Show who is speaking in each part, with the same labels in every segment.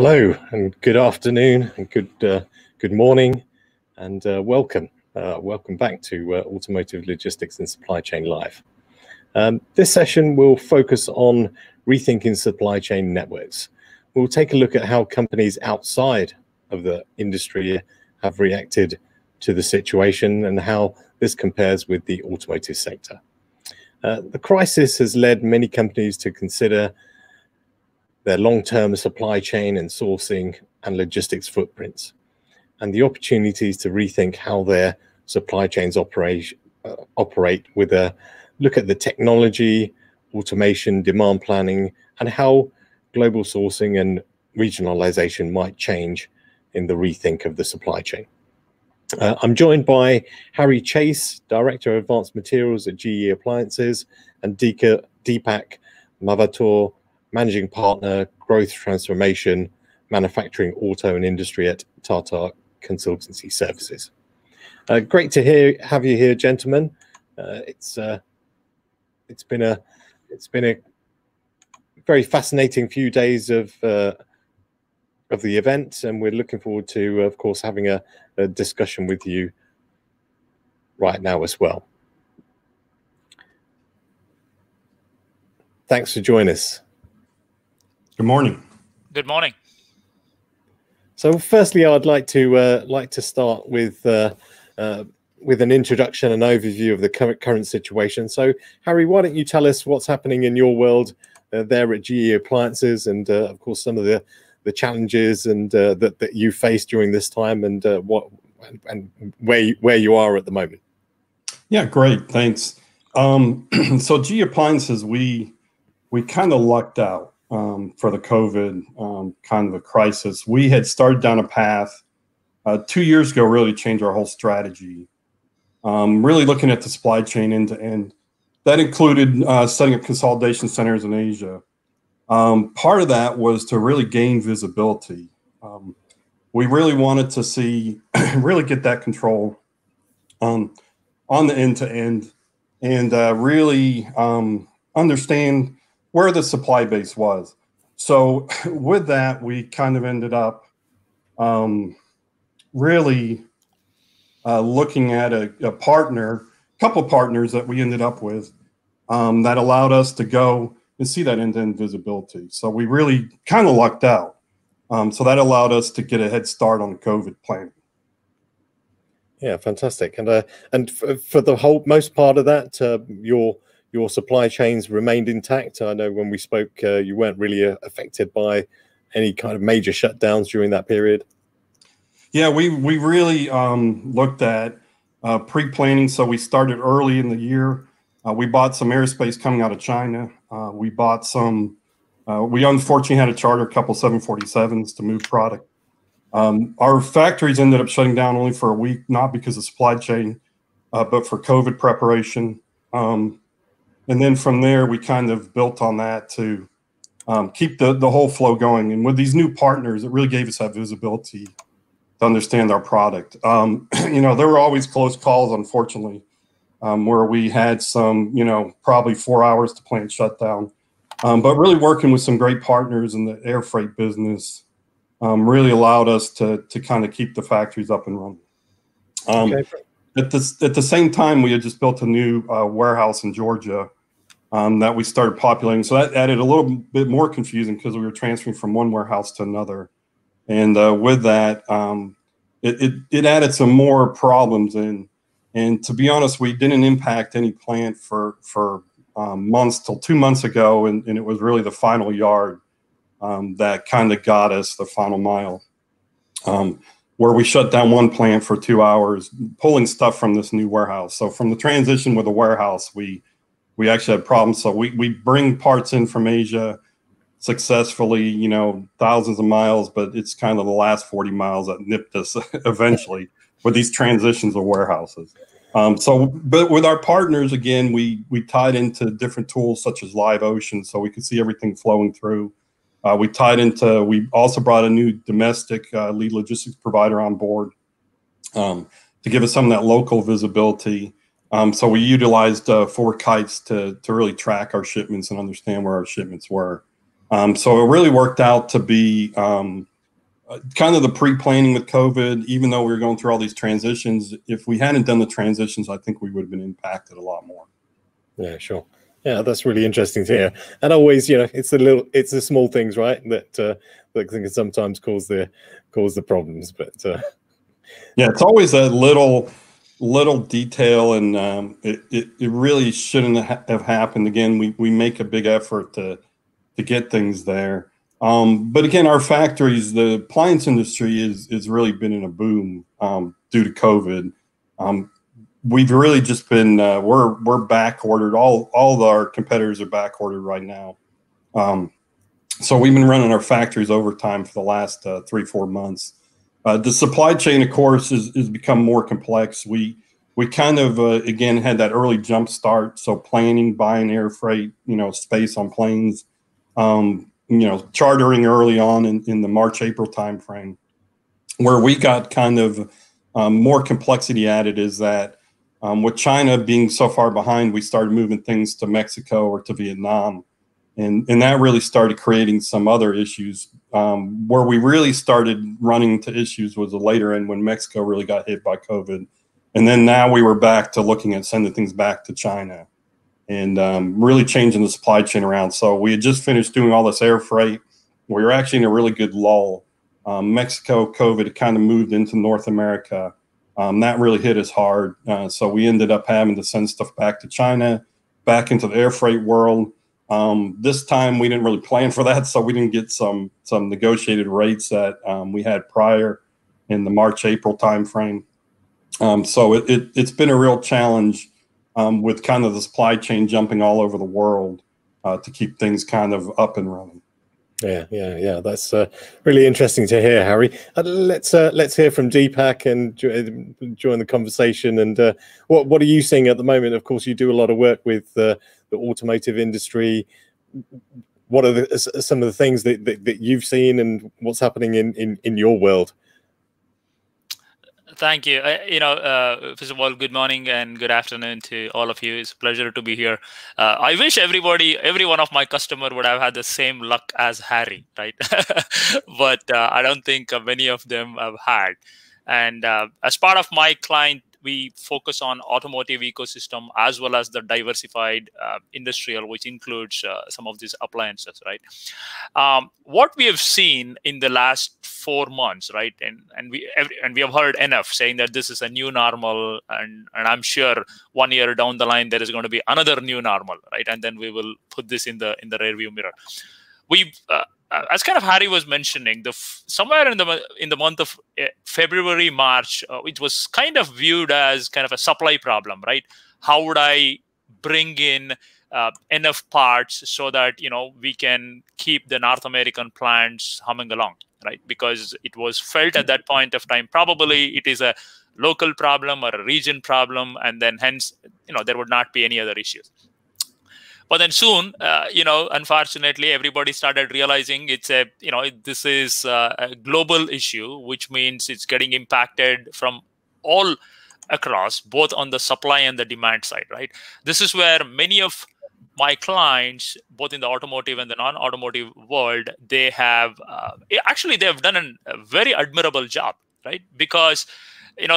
Speaker 1: Hello and good afternoon and good morning and welcome back to Automotive Logistics and Supply Chain Live. This session will focus on rethinking supply chain networks. We'll take a look at how companies outside of the industry have reacted to the situation and how this compares with the automotive sector. The crisis has led many companies to consider their long-term supply chain and sourcing and logistics footprints, and the opportunities to rethink how their supply chains operate with a look at the technology, automation, demand planning, and how global sourcing and regionalization might change in the rethink of the supply chain. I'm joined by Harry Chase, Director of Advanced Materials at GE Appliances, and Deepak Mavatoor, Managing Partner, Growth Transformation, Manufacturing, Auto and Industry at Tata Consultancy Services. Great to have you here, gentlemen. It's been a very fascinating few days of the event, and we're looking forward to, of course, having a discussion with you right now as well. Thanks for joining us.
Speaker 2: Good morning.
Speaker 3: Good morning.
Speaker 1: So, firstly, I'd like to start with an introduction and overview of the current situation. So, Harry, why don't you tell us what's happening in your world there at GE Appliances, and of course some of the challenges and that you faced during this time, and where you are at the moment.
Speaker 2: Yeah, great. Thanks. So, GE Appliances, we kind of lucked out. For the COVID kind of a crisis. We had started down a path 2 years ago, really changed our whole strategy, really looking at the supply chain end to end. That included setting up consolidation centers in Asia. Part of that was to really gain visibility. We really wanted to see, really get that control on the end to end, and really understand where the supply base was. So with that, we kind of ended up really looking at a couple partners that we ended up with that allowed us to go and see that end-to-end visibility. So we really kind of lucked out. So that allowed us to get a head start on COVID planning.
Speaker 1: Yeah, fantastic. And for the most part of that, your supply chains remained intact. I know when we spoke, you weren't really affected by any kind of major shutdowns during that period.
Speaker 2: Yeah, we really looked at pre-planning. So we started early in the year. We bought some aerospace coming out of China. We bought some. We unfortunately had to charter a couple 747s to move product. Our factories ended up shutting down only for a week, not because of supply chain, but for COVID preparation. And then from there, we kind of built on that to keep the whole flow going. And with these new partners, it really gave us that visibility to understand our product. There were always close calls, unfortunately, where we had some, probably 4 hours to plant shutdown. But really working with some great partners in the air freight business really allowed us to kind of keep the factories up and running. Okay. At the same time, we had just built a new warehouse in Georgia that we started populating. So that added a little bit more confusion because we were transferring from one warehouse to another. And with that, it added some more problems. And to be honest, we didn't impact any plant for months till 2 months ago. And it was really the final yard that kind of got us the final mile. Where we shut down one plant for 2 hours, pulling stuff from this new warehouse. So from the transition with the warehouse, we actually had problems. So we bring parts in from Asia successfully, thousands of miles, but it's kind of the last 40 miles that nipped us eventually with these transitions of warehouses. But with our partners, again, we tied into different tools such as Live Ocean, so we could see everything flowing through. We also brought a new domestic lead logistics provider on board to give us some of that local visibility. So we utilized 4 kites to really track our shipments and understand where our shipments were. So it really worked out to be kind of the pre-planning with COVID, even though we were going through all these transitions, if we hadn't done the transitions, I think we would have been impacted a lot more.
Speaker 1: Yeah, sure. Yeah, that's really interesting to hear. And always, it's the small things, right, that can sometimes cause the problems. But
Speaker 2: yeah, it's always a little detail, and it really shouldn't have happened. Again, we make a big effort to get things there. But again, our factories, the appliance industry is really been in a boom due to COVID. We've really just been we're back ordered. All of our competitors are back ordered right now. So we've been running our factories overtime for the last 3-4 months. The supply chain, of course, is become more complex. We kind of again had that early jump start. So planning, buying air freight, space on planes, chartering early on in the March-April timeframe. Where we got kind of more complexity added is that with China being so far behind, we started moving things to Mexico or to Vietnam. And that really started creating some other issues. Where we really started running into issues was the later end when Mexico really got hit by COVID. And then now we were back to looking at sending things back to China and really changing the supply chain around. So we had just finished doing all this air freight. We were actually in a really good lull. Mexico, COVID kind of moved into North America. That really hit us hard. So we ended up having to send stuff back to China, back into the air freight world. This time we didn't really plan for that, so we didn't get some negotiated rates that we had prior in the March-April timeframe. So it's been a real challenge with kind of the supply chain jumping all over the world to keep things kind of up and running.
Speaker 1: Yeah. That's really interesting to hear, Harry. Let's hear from Deepak and join the conversation. And what are you seeing at the moment? Of course, you do a lot of work with the automotive industry. What are some of the things that you've seen, and what's happening in your world?
Speaker 3: Thank you. First of all, good morning and good afternoon to all of you. It's a pleasure to be here. I wish every one of my customer would have had the same luck as Harry, right? But I don't think many of them have had. And as part of my client, we focus on automotive ecosystem as well as the diversified industrial, which includes some of these appliances, right? What we have seen in the last 4 months, right, and we have heard enough saying that this is a new normal, and I'm sure 1 year down the line there is going to be another new normal, right? And then we will put this in the rearview mirror. We've as kind of Harry was mentioning, somewhere in the month of February, March, it was kind of viewed as kind of a supply problem, right? How would I bring in enough parts so that we can keep the North American plants humming along, right? Because it was felt at that point of time probably it is a local problem or a region problem, and then hence there would not be any other issues. But then soon, unfortunately, everybody started realizing this is a global issue, which means it's getting impacted from all across, both on the supply and the demand side, right? This is where many of my clients, both in the automotive and the non-automotive world, they have they have done a very admirable job, right? Because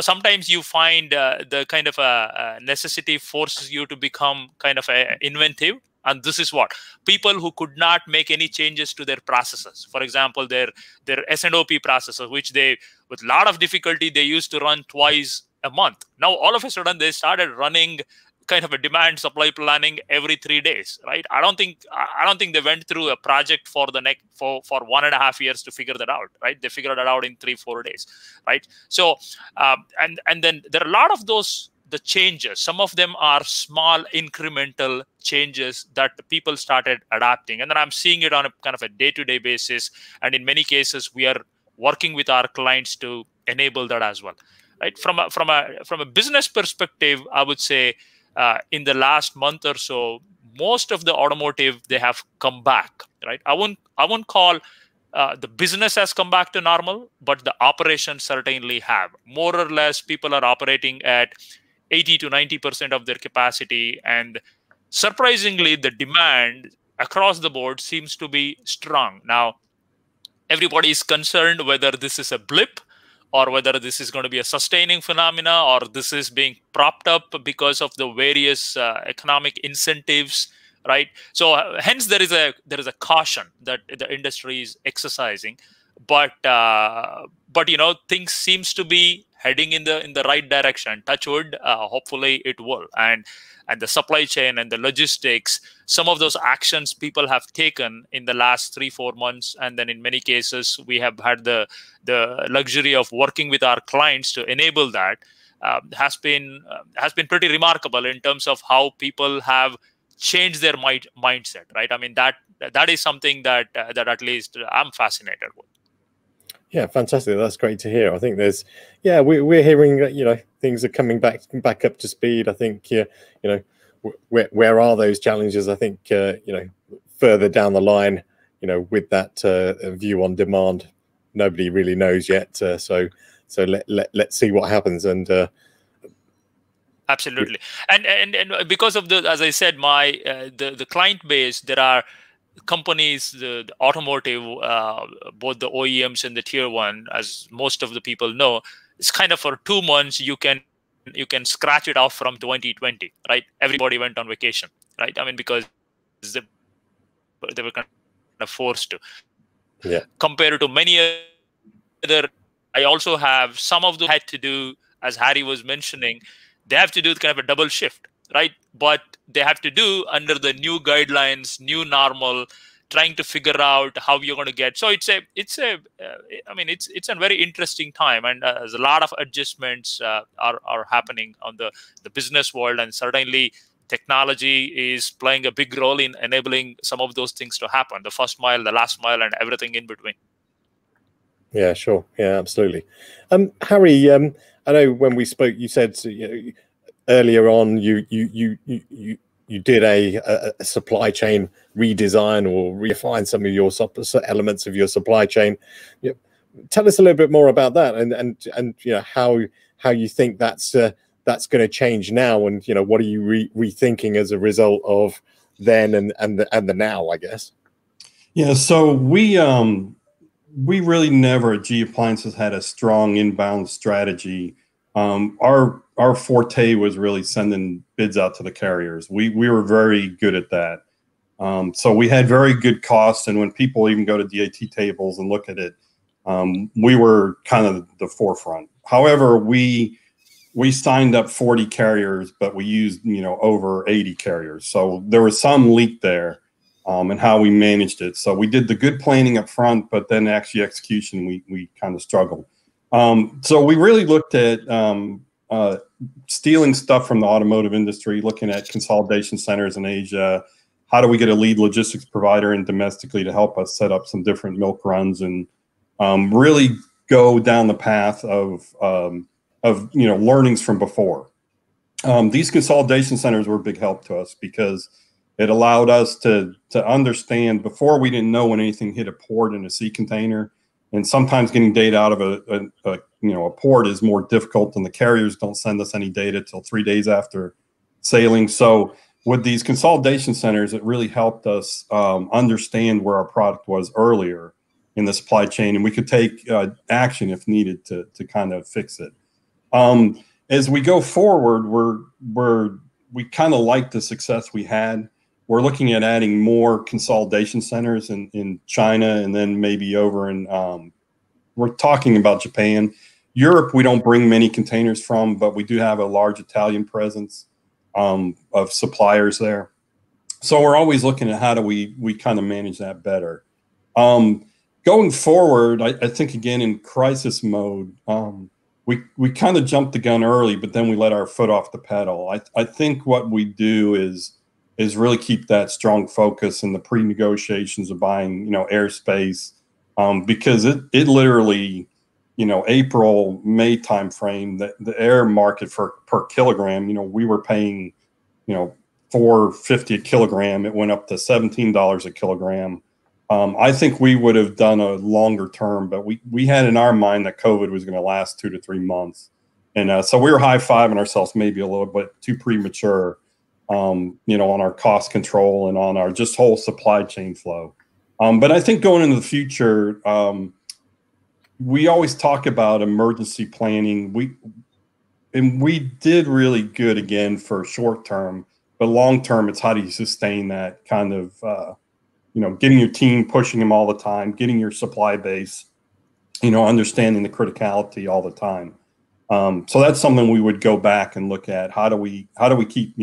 Speaker 3: sometimes you find the kind of a necessity forces you to become kind of inventive. And this is what people who could not make any changes to their processes, for example, their S&OP processes, which they, with a lot of difficulty, they used to run twice a month. Now, all of a sudden, they started running kind of a demand supply planning every 3 days, right? I don't think they went through a project for 1.5 years to figure that out, right? They figured it out in 3-4 days, right? So and then there are a lot of the changes. Some of them are small incremental changes that people started adapting, and then I'm seeing it on a kind of a day-to-day basis. And in many cases, we are working with our clients to enable that as well, right? From a business perspective, I would say in the last month or so, most of the automotive, they have come back, right? I won't call the business has come back to normal, but the operations certainly have. More or less, people are operating at 80 to 90% of their capacity, and surprisingly, the demand across the board seems to be strong. Now, everybody is concerned whether this is a blip or whether this is going to be a sustaining phenomena, or this is being propped up because of the various economic incentives, right? So hence there is a caution that the industry is exercising, but things seems to be heading in the right direction. Touch wood, hopefully it will. And the supply chain and the logistics, some of those actions people have taken in the last 3-4 months, and then in many cases we have had the luxury of working with our clients to enable that, has been pretty remarkable in terms of how people have changed their mindset, right? I mean, that is something that at least I'm fascinated with.
Speaker 1: Yeah, fantastic. That's great to hear. I think there's, we're hearing that, things are coming back up to speed. I think, where are those challenges? I think, further down the line, with that view on demand, nobody really knows yet. So let's see what happens. And
Speaker 3: absolutely. And because of as I said, my the client base, there are companies, the automotive, both the OEMs and the tier one, as most of the people know, it's kind of for 2 months you can scratch it off from 2020, right? Everybody went on vacation, right? I mean, because they were kind of forced to.
Speaker 1: Yeah.
Speaker 3: Compared to many other, I also have some of them had to do, as Harry was mentioning, they have to do kind of a double shift, right? But they have to do under the new guidelines, new normal, trying to figure out how you're going to get. So it's a very interesting time, and there's a lot of adjustments are happening on the business world, and certainly technology is playing a big role in enabling some of those things to happen, the first mile, the last mile, and everything in between.
Speaker 1: Yeah, sure. Yeah, absolutely. Harry, I know when we spoke, you said earlier on you did a supply chain redesign or refine some of your elements of your supply chain. Tell us a little bit more about that, and how you think that's going to change now, and what are you rethinking as a result of then and the now, I guess.
Speaker 2: Yeah, so we really never at G Appliances had a strong inbound strategy. Our forte was really sending bids out to the carriers. We were very good at that. So we had very good costs, and when people even go to DAT tables and look at it, we were kind of the forefront. However, we signed up 40 carriers, but we used over 80 carriers. So there was some leak there. And how we managed it. So we did the good planning up front, but then actually execution, we kind of struggled. So we really looked at stealing stuff from the automotive industry, looking at consolidation centers in Asia. How do we get a lead logistics provider in domestically to help us set up some different milk runs, and really go down the path of learnings from before. These consolidation centers were a big help to us because it allowed us to understand. Before, we didn't know when anything hit a port in a sea container, and sometimes getting data out of a port is more difficult, and the carriers don't send us any data till 3 days after sailing. So with these consolidation centers, it really helped us understand where our product was earlier in the supply chain, and we could take action if needed to kind of fix it. As we go forward, we kind of like the success we had. We're looking at adding more consolidation centers in China, and then maybe over in, we're talking about Japan. Europe, we don't bring many containers from, but we do have a large Italian presence of suppliers there. So we're always looking at how do we kind of manage that better. Going forward, I think, again, in crisis mode, we kind of jumped the gun early, but then we let our foot off the pedal. I think what we do is really keep that strong focus in the pre-negotiations of buying, airspace, because it literally, April, May timeframe, the air market per kilogram, we were paying, $4.50 a kilogram. It went up to $17 a kilogram. I think we would have done a longer term, but we had in our mind that COVID was going to last 2 to 3 months. And so we were high-fiving ourselves maybe a little bit too premature, on our cost control and on our just whole supply chain flow. But I think going into the future, we always talk about emergency planning. We did really good again for short term, but long term, it's how do you sustain that kind of, getting your team, pushing them all the time, getting your supply base, understanding the criticality all the time. So that's something we would go back and look at. How do we keep,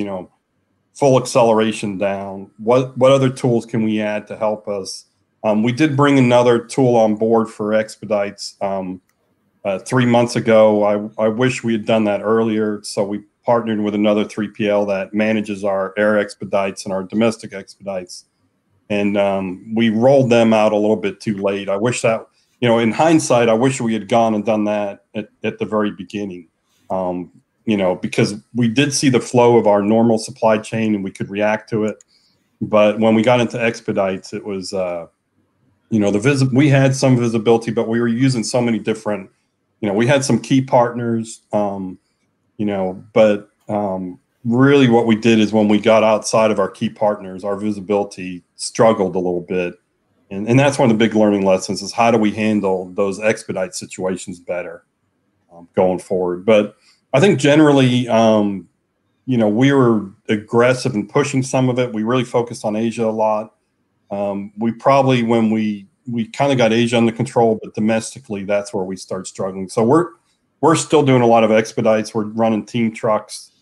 Speaker 2: full acceleration down? What other tools can we add to help us? We did bring another tool on board for expedites 3 months ago. I wish we had done that earlier. So we partnered with another 3PL that manages our air expedites and our domestic expedites. And we rolled them out a little bit too late. I wish that, in hindsight, I wish we had gone and done that at the very beginning, because we did see the flow of our normal supply chain and we could react to it. But when we got into expedites, it was, we had some visibility, but we were using so many different, we had some key partners, but really what we did is when we got outside of our key partners, our visibility struggled a little bit. And that's one of the big learning lessons is how do we handle those expedite situations better going forward. But I think generally, we were aggressive in pushing some of it. We really focused on Asia a lot. We probably, when we kind of got Asia under control, but domestically, that's where we start struggling. So we're still doing a lot of expedites. We're running team trucks,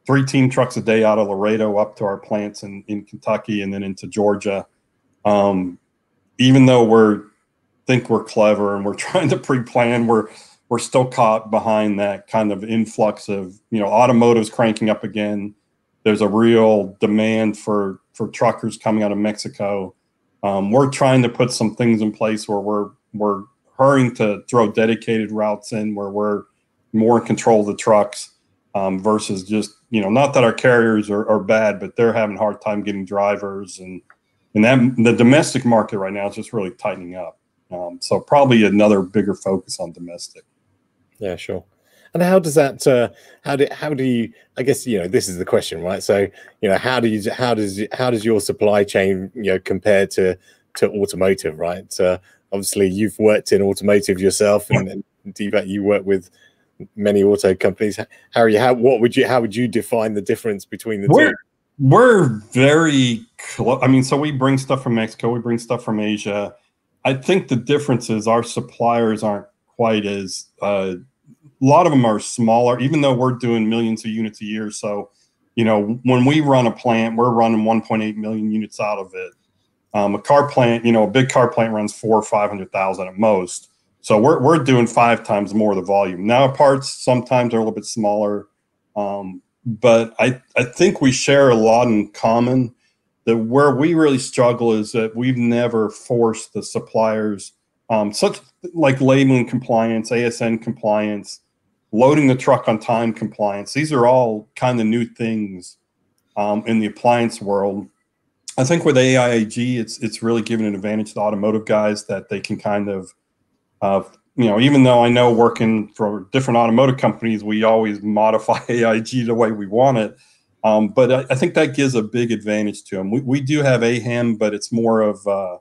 Speaker 2: 3 team trucks a day out of Laredo up to our plants in Kentucky and then into Georgia. Even though think we're clever and we're trying to pre-plan, we're still caught behind that kind of influx of, automotive's cranking up again. There's a real demand for truckers coming out of Mexico. We're trying to put some things in place where we're hurrying to throw dedicated routes in where we're more in control of the trucks versus just, not that our carriers are bad, but they're having a hard time getting drivers. And that the domestic market right now is just really tightening up. So probably another bigger focus on domestic.
Speaker 1: Yeah, sure. And how does that? How do you? I guess this is the question, right? So how does your supply chain compare to automotive, right? Obviously, you've worked in automotive yourself, and Deepak, you work with many auto companies. How would you define the difference between the two?
Speaker 2: We're very close. I mean, so we bring stuff from Mexico, we bring stuff from Asia. I think the difference is our suppliers aren't quite as, a lot of them are smaller, even though we're doing millions of units a year. So, when we run a plant, we're running 1.8 million units out of it. A car plant, a big car plant runs 400,000 or 500,000 at most. So we're doing 5 times more of the volume. Now our parts sometimes are a little bit smaller. But I think we share a lot in common. Where we really struggle is that we've never forced the suppliers, such like labeling compliance, ASN compliance, loading the truck on time compliance. These are all kind of new things in the appliance world. I think with AIAG, it's really given an advantage to automotive guys that they can kind of, even though I know working for different automotive companies, we always modify AIG the way we want it. But I think that gives a big advantage to them. We do have AHAM, but it's more of a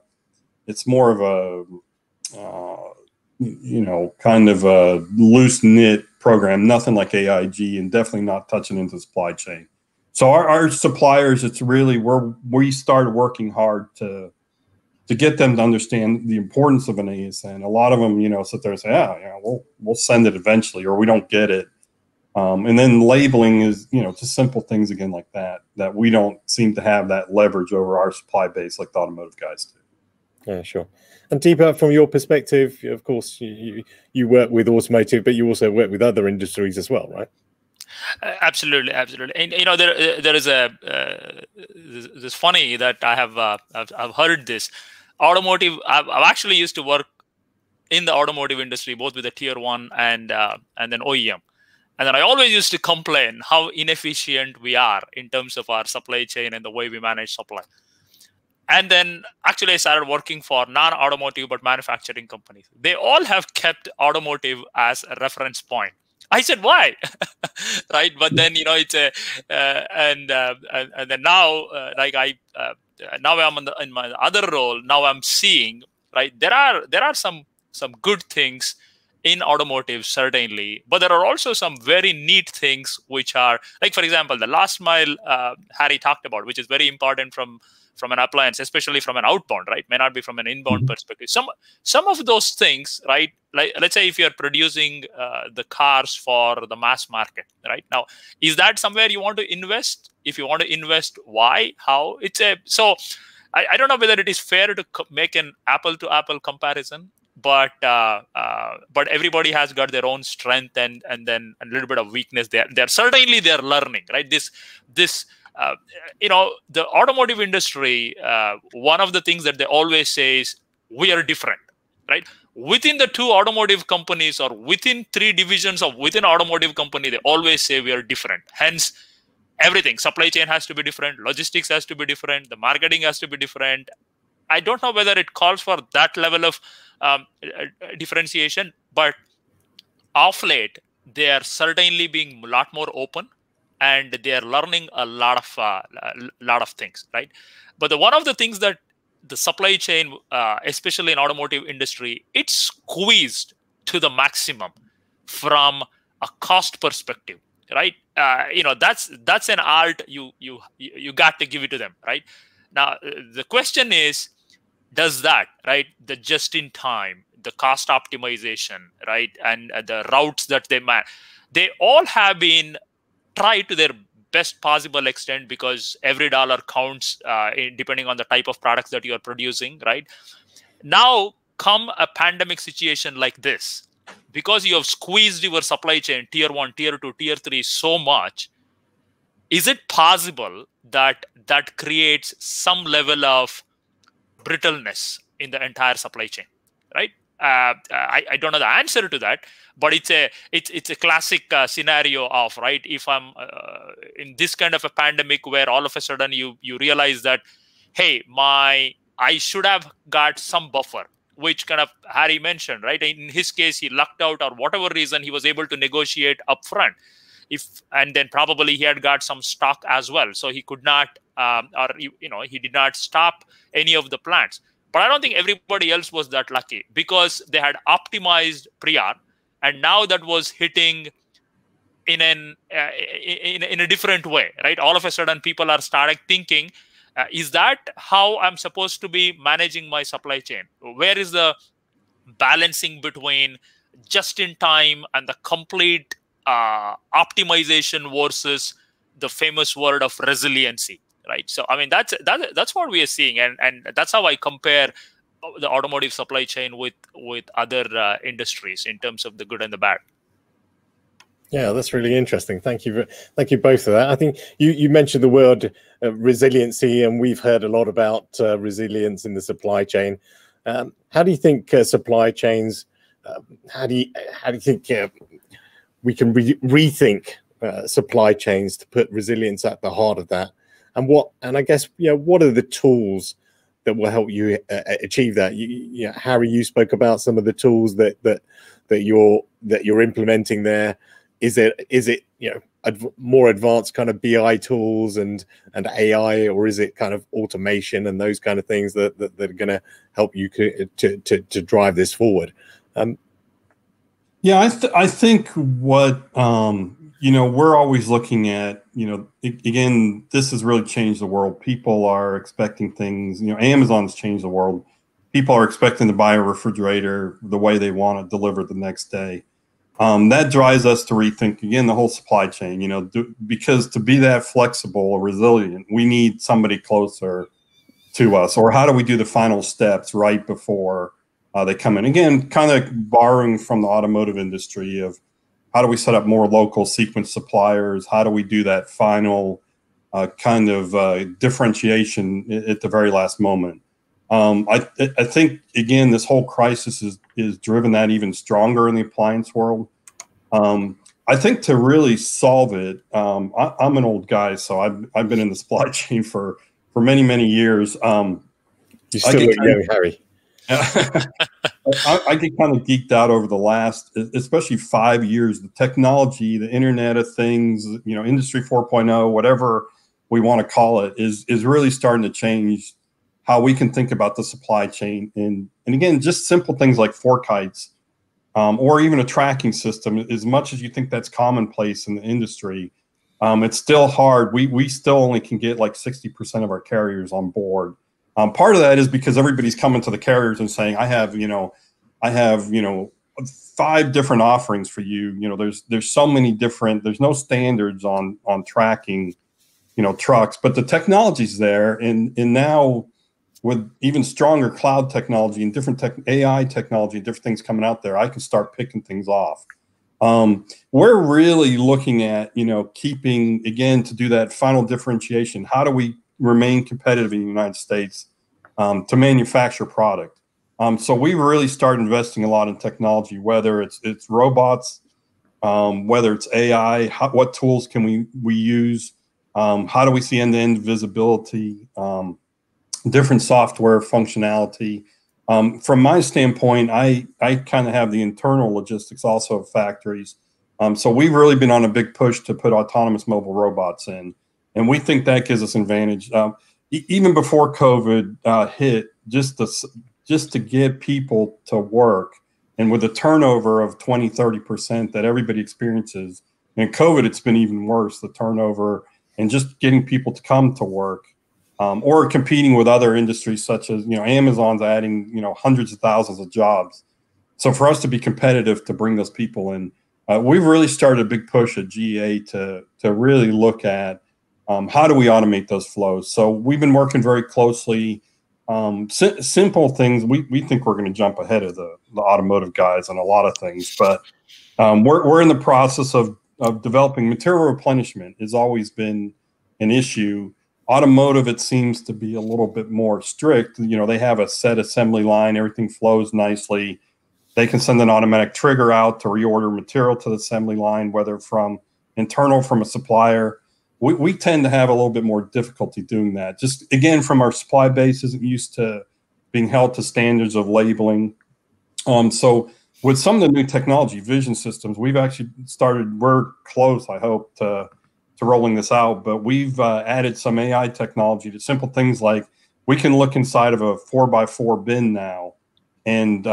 Speaker 2: kind of a loose knit program, nothing like AIG, and definitely not touching into supply chain. So our suppliers, it's really where we started working hard to get them to understand the importance of an ASN. A lot of them, sit there and say, we'll send it eventually, or we don't get it. And then labeling is, just simple things again like that we don't seem to have that leverage over our supply base like the automotive guys do.
Speaker 1: Yeah, sure. And Deepak, from your perspective, of course, you work with automotive, but you also work with other industries as well, right?
Speaker 3: Absolutely. And there is this funny that I've heard this. Automotive, I've actually used to work in the automotive industry, both with the tier 1 and then OEM. And then I always used to complain how inefficient we are in terms of our supply chain and the way we manage supply. And then actually I started working for non-automotive but manufacturing companies. They all have kept automotive as a reference point. I said, why? Right. But then, it's and then now, now I'm in my other role. Now I'm seeing, right, there are some good things in automotive, certainly, but there are also some very neat things which are, like, for example, the last mile Harry talked about, which is very important from an appliance, especially from an outbound, right? May not be from an inbound perspective. Some of those things, right? Like, let's say if you're producing the cars for the mass market, right? Now, is that somewhere you want to invest? If you want to invest, why? How? I don't know whether it is fair to make an apple-to-apple comparison, but everybody has got their own strength and then a little bit of weakness. They're certainly learning, right? The automotive industry, one of the things that they always say is we are different, right? Within the two automotive companies or within three divisions of within automotive company, they always say we are different. Hence, everything, supply chain has to be different, logistics has to be different, the marketing has to be different. I don't know whether it calls for that level of differentiation, but of late, they are certainly being a lot more open, and they are learning a lot of things, right? But one of the things that the supply chain, especially in automotive industry, it's squeezed to the maximum from a cost perspective, right? That's an art you got to give it to them, right? Now the question is, does that, right, the just in time, the cost optimization, right, and the routes that they all have been tried to their best possible extent, because every dollar counts depending on the type of products that you are producing, right? Now come a pandemic situation like this, because you have squeezed your supply chain, tier 1, tier 2, tier 3 so much, is it possible that creates some level of brittleness in the entire supply chain, right? I don't know the answer to that, but it's a classic scenario of, right, if I'm in this kind of a pandemic where all of a sudden you realize that, hey, I should have got some buffer, which kind of Harry mentioned, right? In his case, he lucked out, or whatever reason, he was able to negotiate upfront. And then probably he had got some stock as well, so he could not, he did not stop any of the plants. But I don't think everybody else was that lucky, because they had optimized prior, and now that was hitting in a different way, right? All of a sudden, people are starting thinking, is that how I'm supposed to be managing my supply chain? Where is the balancing between just in time and the complete optimization versus the famous word of resiliency, right? So, I mean, that's what we are seeing, and that's how I compare the automotive supply chain with other industries in terms of the good and the bad.
Speaker 1: Yeah, that's really interesting. Thank you both for that. I think you mentioned the word resiliency, and we've heard a lot about resilience in the supply chain. How do you think supply chains? How do you think we can rethink supply chains to put resilience at the heart of that? And I guess, what are the tools that will help you achieve that? Harry, you spoke about some of the tools that you're implementing there. Is it more advanced kind of BI tools and AI, or is it kind of automation and those kind of things that are going to help you to drive this forward?
Speaker 2: Yeah, I think what we're always looking at, again, this has really changed the world. People are expecting things. Amazon's changed the world. People are expecting to buy a refrigerator the way they want it delivered the next day. That drives us to rethink, again, the whole supply chain, because to be that flexible or resilient, we need somebody closer to us. Or how do we do the final steps right before they come in? Again, kind of borrowing from the automotive industry of how do we set up more local sequence suppliers? How do we do that final kind of differentiation at the very last moment? I think, again, this whole crisis is driven that even stronger in the appliance world. I think to really solve it, I'm an old guy, so I've been in the supply chain for many, many years.
Speaker 1: You still look young, Harry.
Speaker 2: I get kind of geeked out over the last, especially 5 years, the technology, the Internet of Things, Industry 4.0, whatever we want to call it, is really starting to change how we can think about the supply chain. And again, just simple things like fork heights, or even a tracking system. As much as you think that's commonplace in the industry, it's still hard. We still only can get like 60% of our carriers on board. Part of that is because everybody's coming to the carriers and saying, I have 5 different offerings for you. There's so many different, there's no standards on tracking, trucks, but the technology's there. And now with even stronger cloud technology and different AI technology, different things coming out there, I can start picking things off. We're really looking at, keeping, again, to do that final differentiation. How do we remain competitive in the United States to manufacture product? So we really started investing a lot in technology, whether it's robots, whether it's AI, what tools can we use? How do we see end-to-end visibility, different software functionality? From my standpoint, I kind of have the internal logistics also of factories. So we've really been on a big push to put autonomous mobile robots in. And we think that gives us an advantage. Even before COVID hit, just to get people to work, and with a turnover of 20, 30% that everybody experiences, and COVID, it's been even worse, the turnover, and just getting people to come to work. Or competing with other industries such as, Amazon's adding, hundreds of thousands of jobs. So for us to be competitive, to bring those people in, we've really started a big push at GA to really look at how do we automate those flows. So we've been working very closely. Simple things, we think we're going to jump ahead of the automotive guys on a lot of things, but we're in the process of developing material replenishment. Has always been an issue. Automotive, it seems to be a little bit more strict. They have a set assembly line, everything flows nicely. They can send an automatic trigger out to reorder material to the assembly line, whether from internal, from a supplier. We tend to have a little bit more difficulty doing that. Just again, from our supply base isn't used to being held to standards of labeling. So with some of the new technology, vision systems, we've actually started, we're close, I hope, to rolling this out, but we've added some AI technology to simple things like we can look inside of a 4x4 bin now, and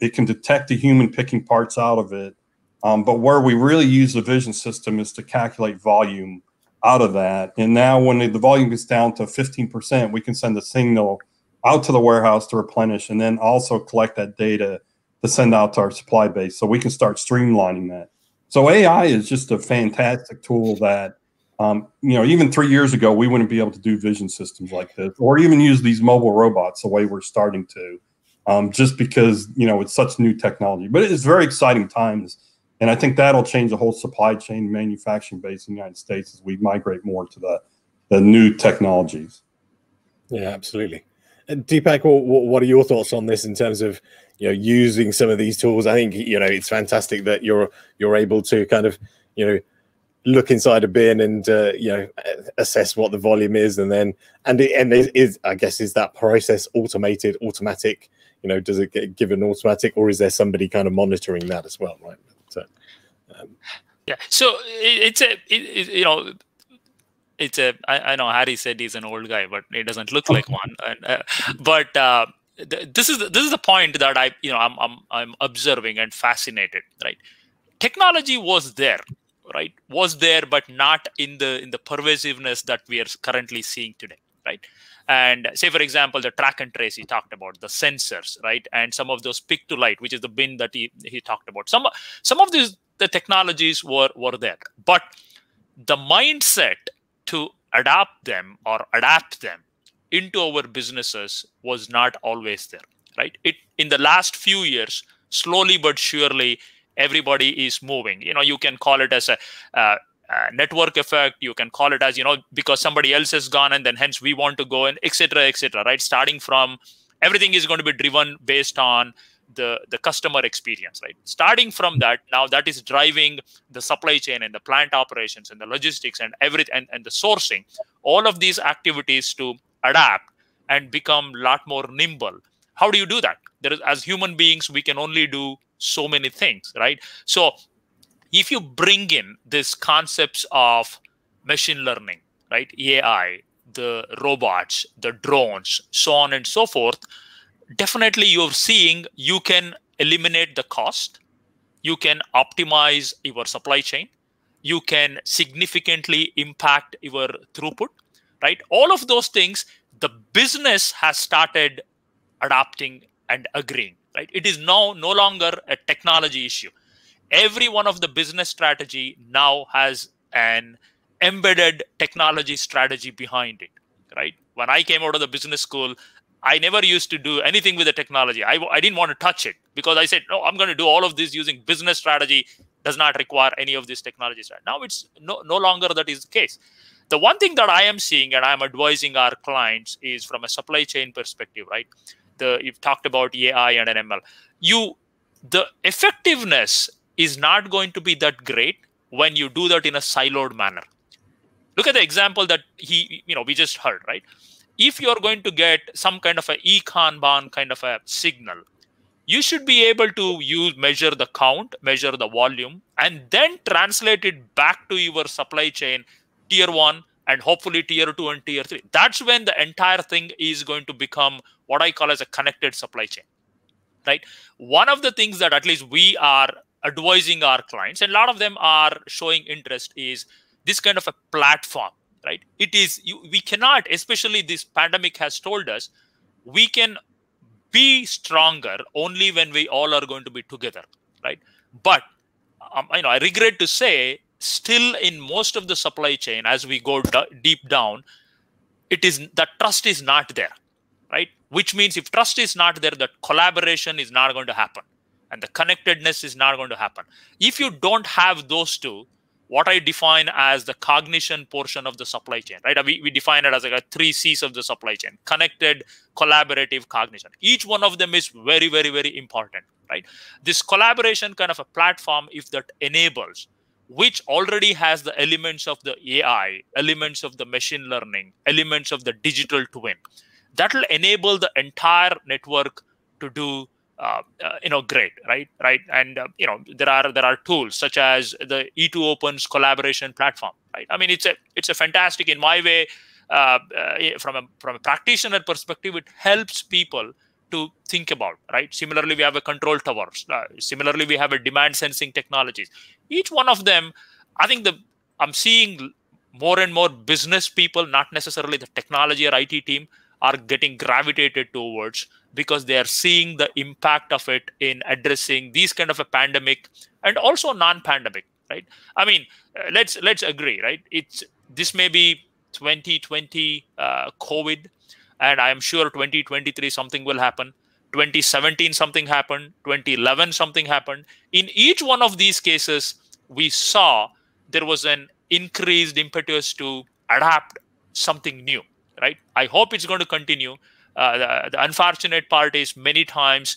Speaker 2: it can detect a human picking parts out of it. But where we really use the vision system is to calculate volume out of that. And now when the volume gets down to 15%, we can send a signal out to the warehouse to replenish, and then also collect that data to send out to our supply base so we can start streamlining that. So AI is just a fantastic tool that even 3 years ago, we wouldn't be able to do vision systems like this, or even use these mobile robots the way we're starting to, just because, it's such new technology. But it's very exciting times. And I think that'll change the whole supply chain manufacturing base in the United States as we migrate more to the new technologies.
Speaker 1: Yeah, absolutely. And Deepak, what are your thoughts on this in terms of, using some of these tools? I think, it's fantastic that you're able to kind of, look inside a bin and assess what the volume is, and is that process automatic? Does it give an automatic, or is there somebody kind of monitoring that as well, right? So,
Speaker 3: yeah. So I know Harry said he's an old guy, but he doesn't look like one. This is the point that I'm observing and fascinated. Right, technology was there. Right, was there, but not in the pervasiveness that we are currently seeing today, right? And say, for example, the track and trace he talked about, the sensors, right, and some of those pick to light, which is the bin that he talked about. Some of the technologies were there, but the mindset to adapt them into our businesses was not always there, right? In the last few years, slowly but surely, everybody is moving. You can call it as a network effect. You can call it as, because somebody else has gone, and then hence we want to go, and et cetera, right? Starting from, everything is going to be driven based on the customer experience, right? Starting from that, now that is driving the supply chain and the plant operations and the logistics and everything, and the sourcing, all of these activities to adapt and become a lot more nimble. How do you do that? As human beings, we can only do so many things, right? So if you bring in these concepts of machine learning, right? AI, the robots, the drones, so on and so forth, definitely you're seeing you can eliminate the cost, you can optimize your supply chain, you can significantly impact your throughput, right? All of those things, the business has started adapting and agreeing, right? It is now no longer a technology issue. Every one of the business strategy now has an embedded technology strategy behind it, right? When I came out of the business school, I never used to do anything with the technology. I didn't want to touch it because I said, no, I'm going to do all of this using business strategy, does not require any of this technology. Now it's no longer that is the case. The one thing that I am seeing and I'm advising our clients is from a supply chain perspective, right? You've talked about AI and ML. The effectiveness is not going to be that great when you do that in a siloed manner. Look at the example that we just heard, right? If you're going to get some kind of a e-Kanban kind of a signal, you should be able to measure the count, measure the volume, and then translate it back to your supply chain, tier 1, and hopefully tier 2 and tier 3. That's when the entire thing is going to become what I call as a connected supply chain, right? One of the things that at least we are advising our clients, and a lot of them are showing interest, is this kind of a platform, right? We cannot, especially this pandemic has told us, we can be stronger only when we all are going to be together, right? But I regret to say, still in most of the supply chain, as we go deep down, that trust is not there, right? Which means if trust is not there, that collaboration is not going to happen, and the connectedness is not going to happen. If you don't have those two, what I define as the cognition portion of the supply chain, right? We define it as like a 3 C's of the supply chain: connected, collaborative, cognition. Each one of them is very, very, very important, right? This collaboration kind of a platform, if that enables, which already has the elements of the AI, elements of the machine learning, elements of the digital twin, that will enable the entire network to do great, right? And there are tools such as the E2 Opens collaboration platform, right? I mean, it's a fantastic, in my way, from a practitioner perspective, it helps people to think about, right? Similarly, we have a control towers. Similarly, we have a demand sensing technologies. Each one of them, I think I'm seeing more and more business people, not necessarily the technology or IT team, are getting gravitated towards, because they are seeing the impact of it in addressing these kind of a pandemic and also non-pandemic, right? I mean, let's agree, right? This may be 2020 COVID, and I am sure 2023 something will happen. 2017 something happened. 2011 something happened. In each one of these cases, we saw there was an increased impetus to adapt something new, right? I hope it's going to continue. The unfortunate part is, many times,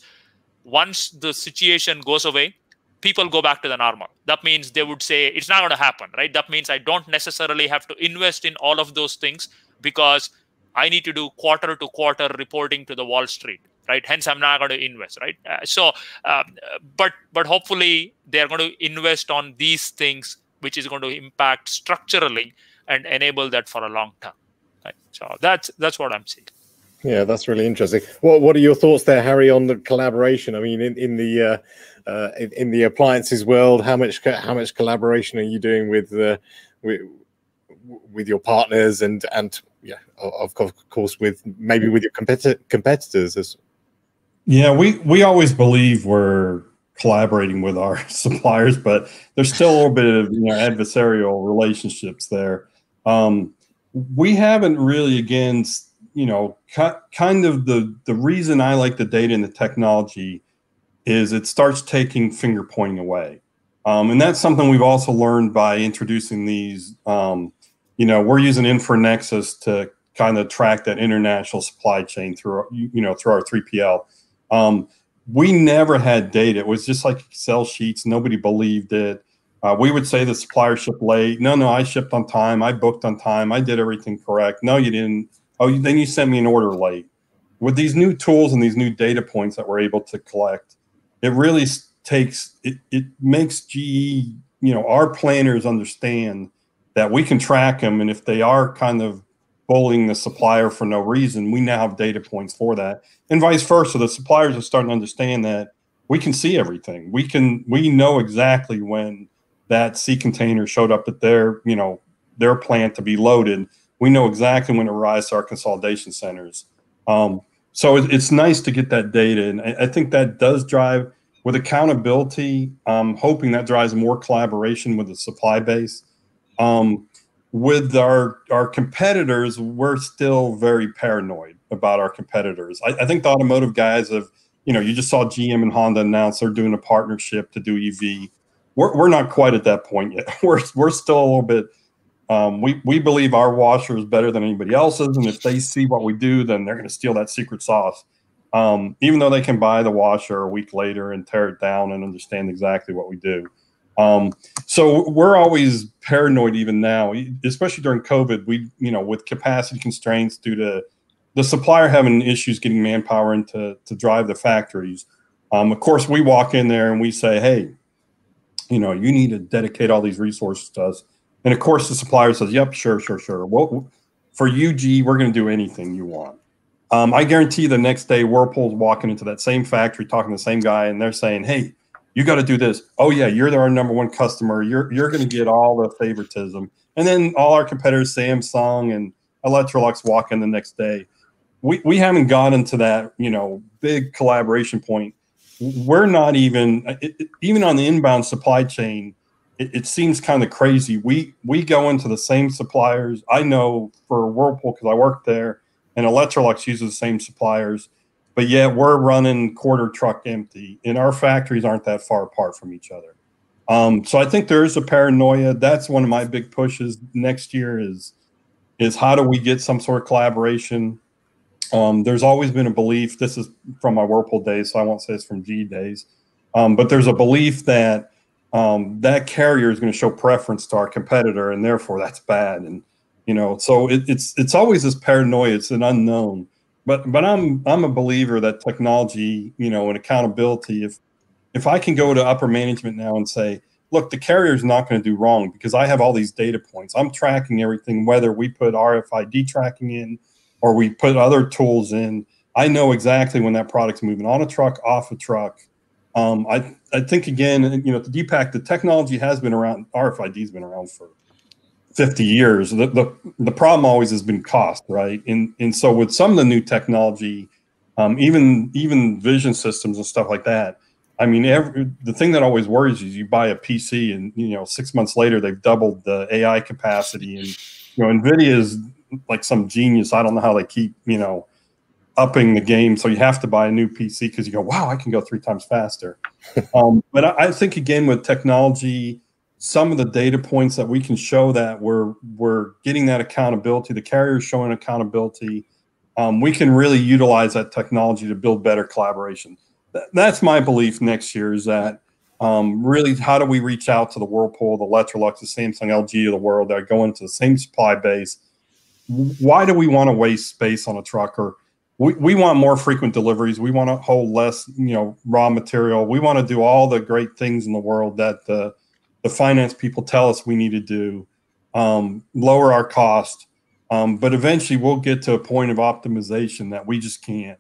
Speaker 3: once the situation goes away, people go back to the normal. That means they would say it's not going to happen, right? That means I don't necessarily have to invest in all of those things, because I need to do quarter to quarter reporting to the Wall Street, right? Hence, I'm not going to invest, right? But hopefully they're going to invest on these things, which is going to impact structurally and enable that for a long term. Right? So that's what I'm seeing.
Speaker 1: Yeah, that's really interesting. What are your thoughts there, Harry, on the collaboration? I mean, in the appliances world, how much collaboration are you doing with your partners and yeah, of course, with your competitors?
Speaker 2: Yeah, we always believe we're collaborating with our suppliers, but there's still a little bit of adversarial relationships there. We haven't really, again, kind of the reason I like the data and the technology is it starts taking finger pointing away. And that's something we've also learned by introducing these, we're using InfraNexus to kind of track that international supply chain through our 3PL. We never had data. It was just like Excel sheets. Nobody believed it. We would say the supplier shipped late. No, I shipped on time. I booked on time. I did everything correct. No, you didn't. Oh, then you sent me an order late. With these new tools and these new data points that we're able to collect, it really it makes GE, our planners understand that we can track them. And if they are kind of bullying the supplier for no reason, we now have data points for that. And vice versa, the suppliers are starting to understand that we can see everything. We know exactly when that sea container showed up at their, their plant to be loaded. We know exactly when it arrives to our consolidation centers. So it's nice to get that data. And I think that does drive, with accountability, I'm hoping that drives more collaboration with the supply base. With our competitors, we're still very paranoid about our competitors. I think the automotive guys have, you just saw GM and Honda announce they're doing a partnership to do EV. We're not quite at that point yet. We're still a little bit, we believe our washer is better than anybody else's. And if they see what we do, then they're going to steal that secret sauce. Even though they can buy the washer a week later and tear it down and understand exactly what we do. So we're always paranoid even now, especially during COVID. We, with capacity constraints due to the supplier having issues getting manpower in to drive the factories. Of course, we walk in there and we say, hey, you need to dedicate all these resources to us. And of course, the supplier says, yep, sure. Well, for you, G, we're going to do anything you want. I guarantee the next day, Whirlpool's walking into that same factory, talking to the same guy, and they're saying, hey, you got to do this. Oh, yeah, you're our number one customer. You're going to get all the favoritism. And then all our competitors, Samsung and Electrolux, walk in the next day. We haven't gotten to that, big collaboration point. We're not even on the inbound supply chain. It seems kind of crazy. We go into the same suppliers. I know for Whirlpool, because I work there, and Electrolux uses the same suppliers, but yet we're running quarter truck empty, and our factories aren't that far apart from each other. So I think there is a paranoia. That's one of my big pushes next year is how do we get some sort of collaboration? There's always been a belief, this is from my Whirlpool days, so I won't say it's from G days, but there's a belief that that carrier is going to show preference to our competitor, and therefore that's bad. And so it's always this paranoia. It's an unknown. But I'm a believer that technology, and accountability. If I can go to upper management now and say, look, the carrier is not going to do wrong because I have all these data points. I'm tracking everything, whether we put RFID tracking in or we put other tools in. I know exactly when that product's moving on a truck, off a truck. I think, again, the Deepak, the technology has been around. RFID's been around for 50 years. The problem always has been cost, right? And so with some of the new technology, even vision systems and stuff like that, I mean, the thing that always worries you is you buy a PC and 6 months later they've doubled the AI capacity, and NVIDIA is like some genius. I don't know how they keep upping the game. So you have to buy a new PC because you go, wow, I can go 3 times faster. But I think, again, with technology, some of the data points that we can show that we're getting that accountability, the carriers showing accountability, we can really utilize that technology to build better collaboration. That's my belief next year, is that really, how do we reach out to the Whirlpool, the Electrolux, the Samsung, LG of the world that are going to the same supply base? Why do we want to waste space on a truck? Or we want more frequent deliveries. We want to hold less, raw material. We want to do all the great things in the world that the finance people tell us we need to do, lower our cost. But eventually we'll get to a point of optimization that we just can't,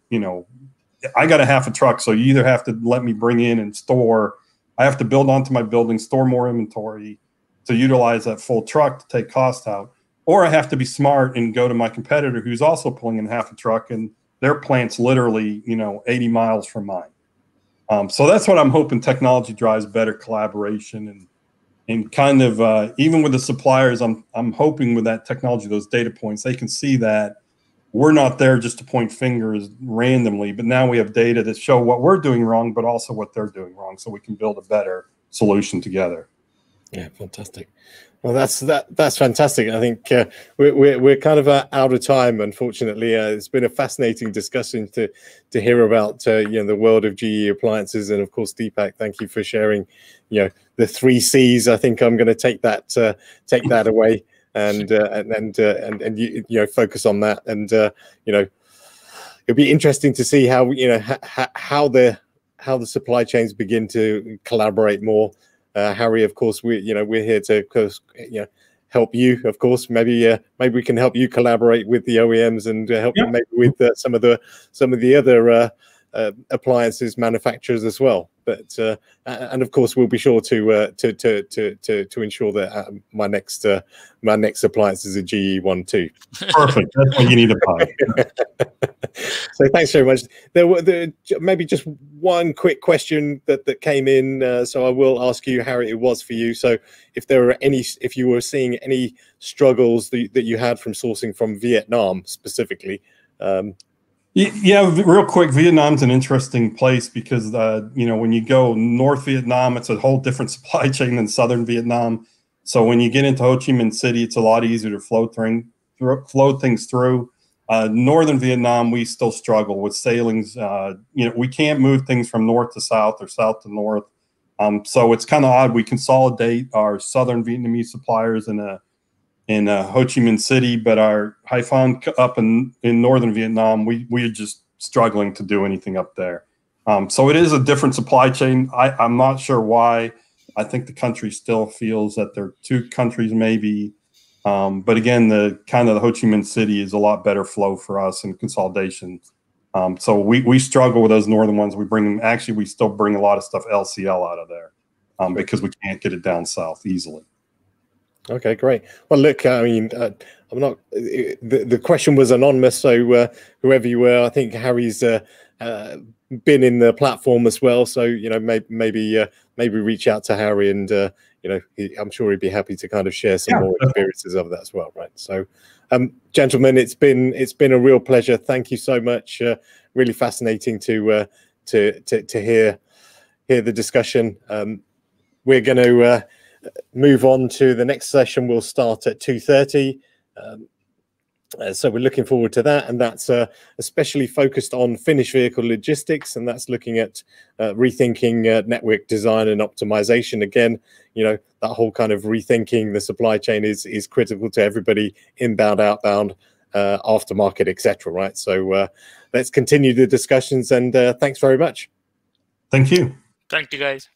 Speaker 2: I got a half a truck, so you either have to let me bring in and store. I have to build onto my building, store more inventory to utilize that full truck to take cost out. Or I have to be smart and go to my competitor who's also pulling in half a truck, and their plant's literally, 80 miles from mine. So that's what I'm hoping. Technology drives better collaboration and kind of even with the suppliers, I'm hoping with that technology, those data points, they can see that we're not there just to point fingers randomly, but now we have data that show what we're doing wrong, but also what they're doing wrong, so we can build a better solution together.
Speaker 1: Yeah, fantastic. Well, that's fantastic. I think we're kind of out of time, unfortunately. It's been a fascinating discussion to hear about the world of GE appliances, and of course, Deepak, thank you for sharing the 3 C's. I think I'm going to take that away and focus on that, and it'll be interesting to see how how the supply chains begin to collaborate more. Harry, of course, we're here to help you, of course. Maybe we can help you collaborate with the OEMs and help you maybe with some of the other appliances manufacturers as well. But and of course we'll be sure to ensure that my next appliance is a GE one too.
Speaker 2: Perfect. That's what you need to buy.
Speaker 1: So thanks very much. There were maybe just one quick question that came in. So I will ask you how it was for you. So if you were seeing any struggles that you had from sourcing from Vietnam specifically.
Speaker 2: Yeah, real quick, Vietnam's an interesting place because, when you go North Vietnam, it's a whole different supply chain than Southern Vietnam. So when you get into Ho Chi Minh City, it's a lot easier to flow things through. Northern Vietnam, we still struggle with sailings. We can't move things from north to south or south to north. So it's kind of odd. We consolidate our Southern Vietnamese suppliers in Ho Chi Minh City, but our Haiphong up in northern Vietnam, we are just struggling to do anything up there. So it is a different supply chain. I'm not sure why. I think the country still feels that they're two countries maybe. But again, the Ho Chi Minh City is a lot better flow for us in consolidation. So we struggle with those northern ones. We still bring a lot of stuff LCL out of there because we can't get it down south easily.
Speaker 1: Okay, great. Well, look, I mean, I'm not. The question was anonymous, so whoever you were, I think Harry's been in the platform as well. So maybe reach out to Harry, and I'm sure he'd be happy to kind of share some more experiences of that as well, right? So, gentlemen, it's been a real pleasure. Thank you so much. Really fascinating to hear the discussion. We're going to move on to the next session. We'll start at 2:30. So we're looking forward to that, and that's especially focused on finished vehicle logistics, and that's looking at rethinking network design and optimization. Again, that whole kind of rethinking the supply chain is critical to everybody, inbound, outbound, aftermarket, etc. Right? So let's continue the discussions, and thanks very much.
Speaker 2: Thank you.
Speaker 3: Thank you, guys.